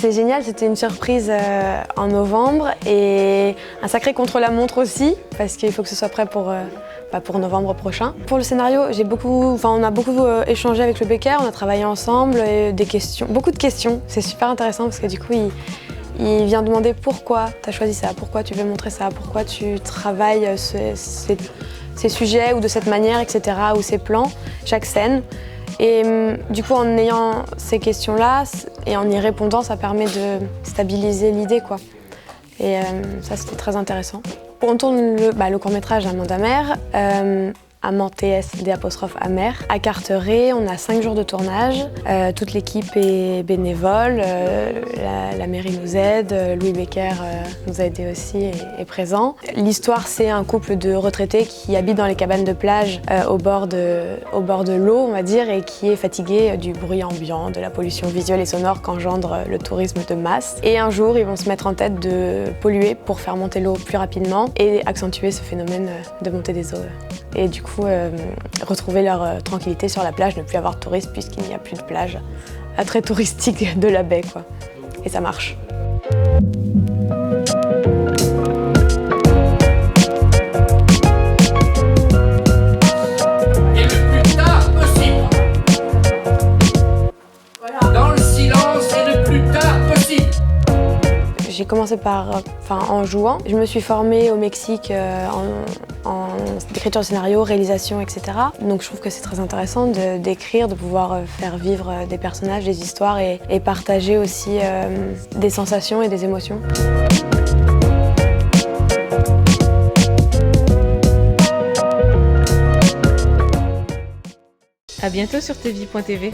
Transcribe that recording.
C'est génial, c'était une surprise en novembre et un sacré contre-la-montre aussi, parce qu'il faut que ce soit prêt pour novembre prochain. Pour le scénario, on a beaucoup échangé avec le Becker, on a travaillé ensemble, et beaucoup de questions. C'est super intéressant parce que du coup, il vient demander pourquoi tu as choisi ça, pourquoi tu veux montrer ça, pourquoi tu travailles ces sujets ou de cette manière, etc., ou ces plans, chaque scène. Et du coup, en ayant ces questions-là et en y répondant, ça permet de stabiliser l'idée, quoi. Et ça, c'était très intéressant. On tourne le court-métrage Amande Amère, Amand TSD''Amère, à Carteret. On a 5 jours de tournage. Toute l'équipe est bénévole. La mairie nous aide. Louis Becker nous a aidés aussi et est présent. L'histoire, c'est un couple de retraités qui habitent dans les cabanes de plage au bord de l'eau, on va dire, et qui est fatigué du bruit ambiant, de la pollution visuelle et sonore qu'engendre le tourisme de masse. Et un jour, ils vont se mettre en tête de polluer pour faire monter l'eau plus rapidement et accentuer ce phénomène de montée des eaux. Et du coup, retrouver leur tranquillité sur la plage, ne plus avoir de touristes puisqu'il n'y a plus de plage très touristique de la baie, quoi. Et ça marche. Et le plus tard possible. Voilà. Dans le silence et le plus tard possible. J'ai commencé en jouant. Je me suis formée au Mexique en écriture de scénario, réalisation, etc. Donc je trouve que c'est très intéressant d'écrire, de pouvoir faire vivre des personnages, des histoires et partager aussi des sensations et des émotions. À bientôt sur tvie.tv.